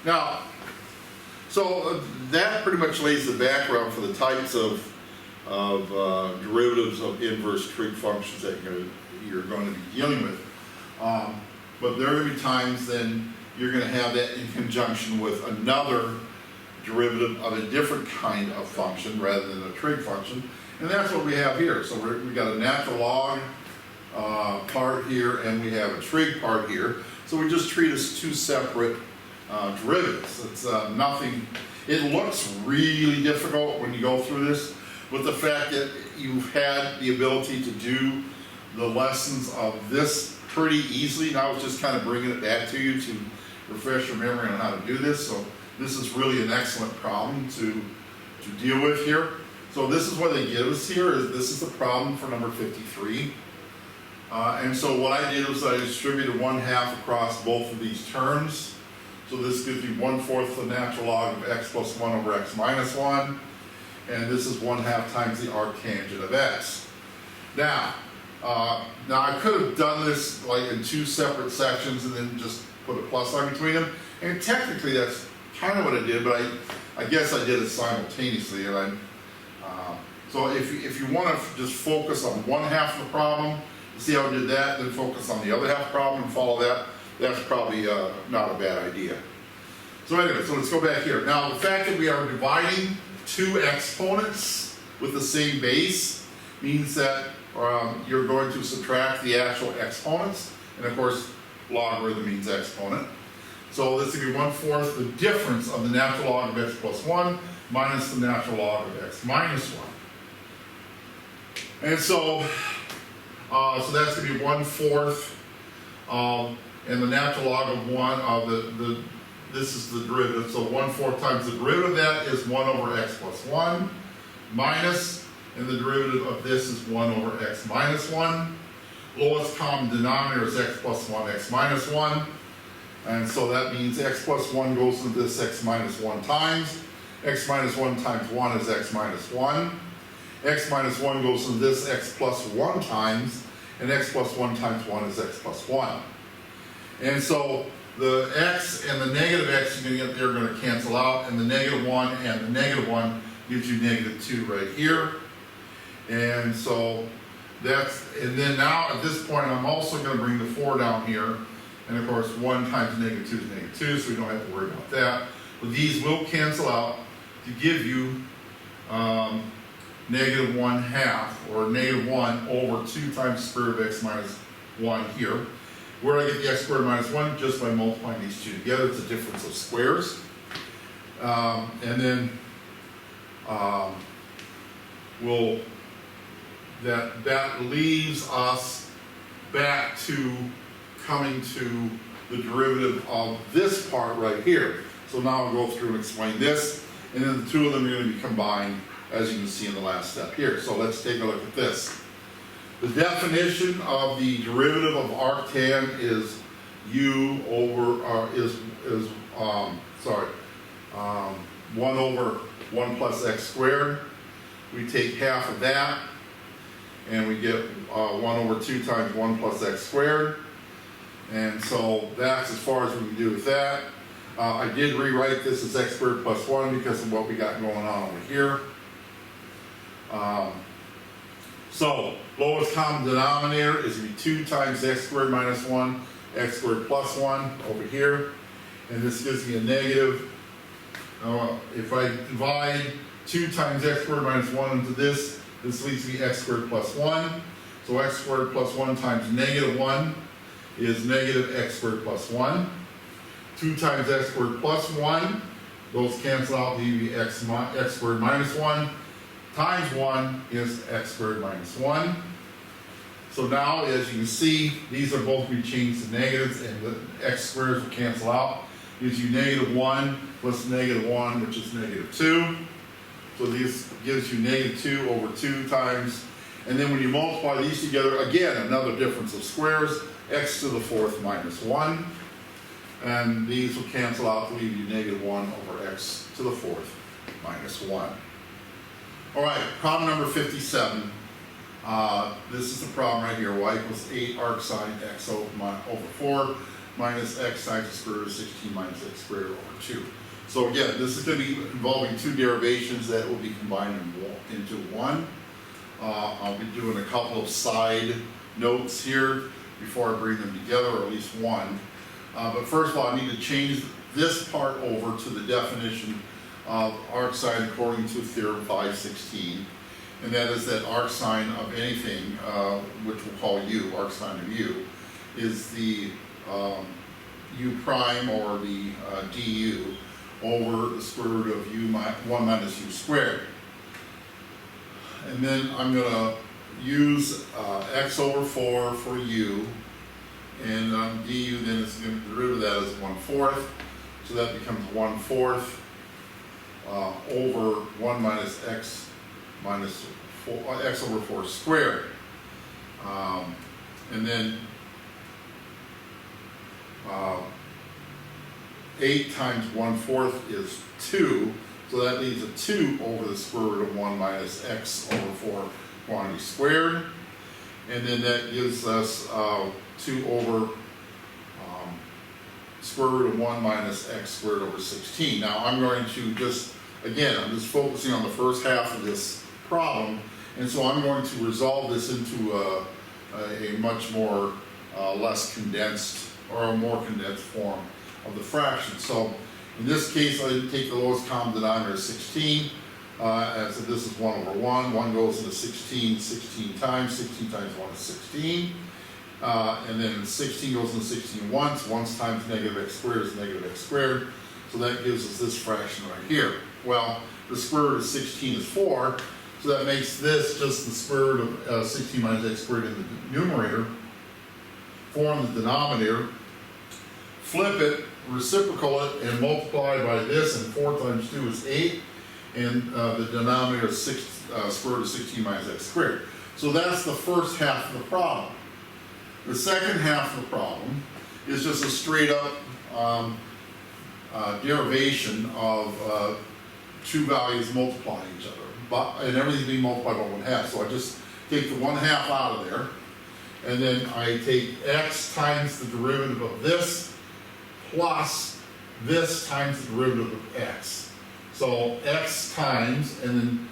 Now, so that pretty much lays the background for the types of derivatives of inverse trig functions that you're going to be dealing with. But there are going to be times then you're going to have that in conjunction with another derivative of a different kind of function rather than a trig function. And that's what we have here. So we got a natural log part here and we have a trig part here. So we just treat as two separate derivatives. It's nothing, it looks really difficult when you go through this, but the fact that you've had the ability to do the lessons of this pretty easily, now it's just kind of bringing it back to you to refresh your memory on how to do this. So this is really an excellent problem to deal with here. So this is what they give us here, is this is the problem for number 53. And so what I did was I distributed 1/2 across both of these terms. So this gives me 1/4 the natural log of x plus 1 over x minus 1. And this is 1/2 times the arctangent of x. Now I could have done this like in two separate sections and then just put a plus sign between them. And technically that's kind of what I did, but I guess I did it simultaneously. And so if you want to just focus on 1/2 of the problem, see how I did that, then focus on the other half of the problem and follow that, that's probably not a bad idea. So anyway, so let's go back here. Now the fact that we are dividing two exponents with the same base means that you're going to subtract the actual exponents, and of course logarithm means exponent. So this would be 1/4 the difference of the natural log of x plus 1 minus the natural log of x minus 1. And so that's going to be 1/4 and the natural log of 1 this is the derivative, so 1/4 times the derivative of that is 1 over x plus 1 minus, and the derivative of this is 1 over x minus 1. Lowest common denominator is x plus 1, x minus 1. And so that means x plus 1 goes into this x minus 1 times. X minus 1 times 1 is x minus 1. X minus 1 goes into this x plus 1 times, and x plus 1 times 1 is x plus 1. And so the x and the negative x you're going to get there are going to cancel out, and the -1 and the -1 gives you -2 right here. And so and then now at this point I'm also going to bring the 4 down here, and of course 1 times -2 is -2, so we don't have to worry about that. But these will cancel out to give you -1/2 or -1 over 2 times the square root of x minus 1 here. Where I get the x squared minus 1? Just by multiplying these two together. It's a difference of squares. And then that leaves us back to coming to the derivative of this part right here. So now I'll go through and explain this, and then the two of them are going to be combined, as you can see in the last step here. So let's take a look at this. The definition of the derivative of arctan is u over 1 over 1 plus x squared. We take half of that, and we get 1 over 2 times 1 plus x squared. And so that's as far as we can do with that. I did rewrite this as x squared plus 1 because of what we got going on over here. So lowest common denominator is going to be 2 times x squared minus 1, x squared plus 1 over here. And this gives me a negative. If I divide 2 times x squared minus 1 into this leaves me x squared plus 1. So x squared plus 1 times -1 is negative x squared plus 1. 2 times x squared plus 1, those cancel out, leave me x squared minus 1. Times 1 is x squared minus 1. So now, as you can see, these are both going to be changed to negatives, and the x squares will cancel out. Gives you -1 plus -1, which is -2. So this gives you -2 over 2 times. And then when you multiply these together, again, another difference of squares, x to the 4th minus 1. And these will cancel out to leave you -1 over x to the 4th minus 1. All right, problem number 57. This is the problem right here. Y equals 8 arc sine x over 4. minus x times the square root of 16 minus x squared over 2. So again, this is going to be involving two derivations that will be combined into one. I'll be doing a couple of side notes here before I bring them together, or at least one. But first of all, I need to change this part over to the definition of arcsine according to theorem 516. And that is that arcsine of anything, which we'll call u, arcsine of u, is the u prime or the du over the square root of 1 minus u squared. And then I'm going to use x over 4 for u, and du then is going to, the root of that is 1/4, so that becomes 1/4 over 1 minus x minus 4, x over 4 squared. And then 8 times 1/4 is 2, so that leaves a 2 over the square root of 1 minus x over 4 quantity squared. And then that gives us 2 over square root of 1 minus x squared over 16. Now I'm going to just, again, I'm just focusing on the first half of this problem, and so I'm going to resolve this into a much more less condensed, or a more condensed form of the fraction. So in this case, I take the lowest common denominator, 16, and so this is 1 over 1. 1 goes into 16 times. 16 times 1 is 16. And then 16 goes into 16 once. Once times negative x squared is negative x squared. So that gives us this fraction right here. Well, the square root of 16 is 4, so that makes this just the square root of 16 minus x squared in the numerator. 4 in the denominator. Flip it, reciprocal it, and multiply by this, and 4 times 2 is 8, and the denominator is square root of 16 minus x squared. So that's the first half of the problem. The second half of the problem is just a straight up derivation of two values multiplying each other, and everything being multiplied by 1/2. So I just take the 1/2 out of there, and then I take x times the derivative of this plus this times the derivative of x. So x times, and then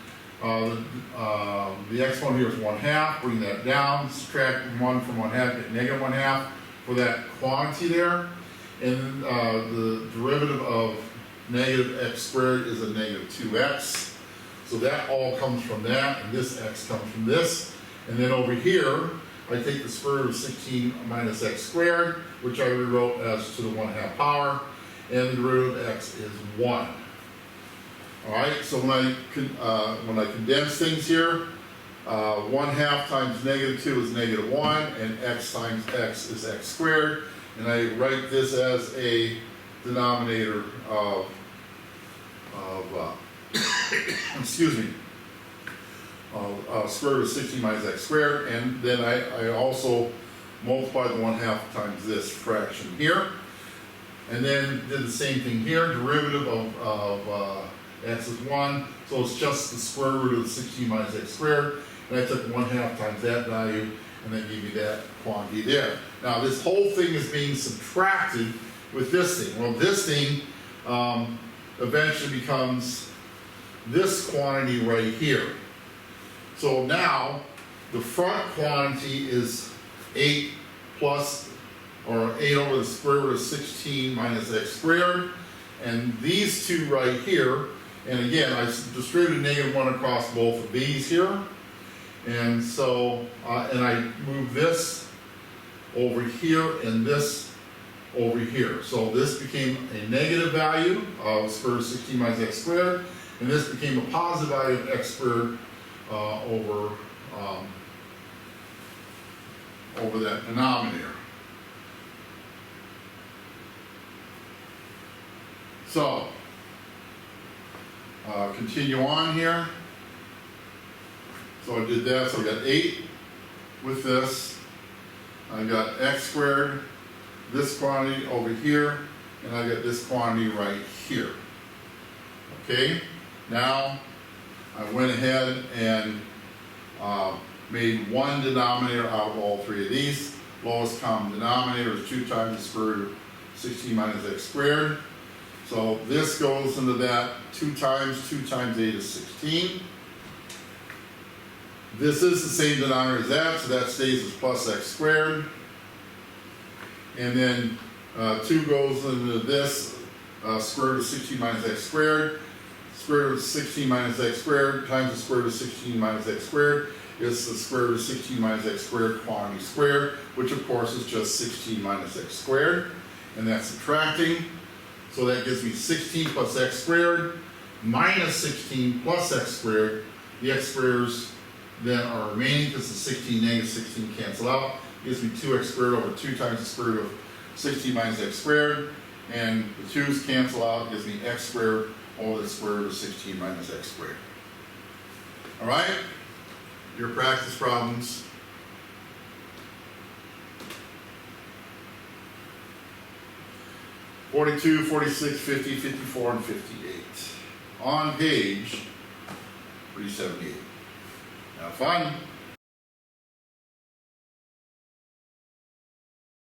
the exponent here is 1/2, bring that down, subtract 1 from 1/2, get negative 1/2 for that quantity there. And the derivative of negative x squared is a negative 2x. So that all comes from that, and this x comes from this. And then over here, I take the square root of 16 minus x squared, which I rewrote as to the 1/2 power, and the derivative of x is 1. All right, so when I condense things here, 1/2 times negative 2 is negative 1, and x times x is x squared, and I write this as a denominator of excuse me, square root of 16 minus x squared, and then I also multiply the 1/2 times this fraction here, and then did the same thing here. Derivative of x is 1, so it's just the square root of 16 minus x squared, and I took 1/2 times that value, and then give you that quantity there. Now this whole thing is being subtracted with this thing. Well, this thing eventually becomes this quantity right here. So now the front quantity is 8 plus, or 8 over the square root of 16 minus x squared, and these two right here, and again I distributed negative 1 across both of these here, and so and I move this over here and this over here. So this became a negative value of square root of 16 minus x squared, and this became a positive value of x squared over that denominator. So continue on here. So I did that, so I got 8 with this. I got x squared, this quantity over here, and I got this quantity right here. Okay, now I went ahead and made one denominator out of all three of these. lowest common denominator is 2 times the square root of 16 minus x squared. So this goes into that 2 times a is 16. This is the same denominator as that, so that stays as plus x squared. And then 2 goes into this, square root of 16 minus x squared. Square root of 16 minus x squared times the square root of 16 minus x squared is the square root of 16 minus x squared quantity squared, which of course is just 16 minus x squared. And that's subtracting. So that gives me 16 plus x squared minus 16 plus x squared. The x squares then are remaining because the 16 negative 16 cancel out. Gives me 2x squared over 2 times the square root of 16 minus x squared. And the 2's cancel out, gives me x squared over the square root of 16 minus x squared. Alright? Your practice problems. (42, 46, 50, 54, and 58) on page 378. Have fun.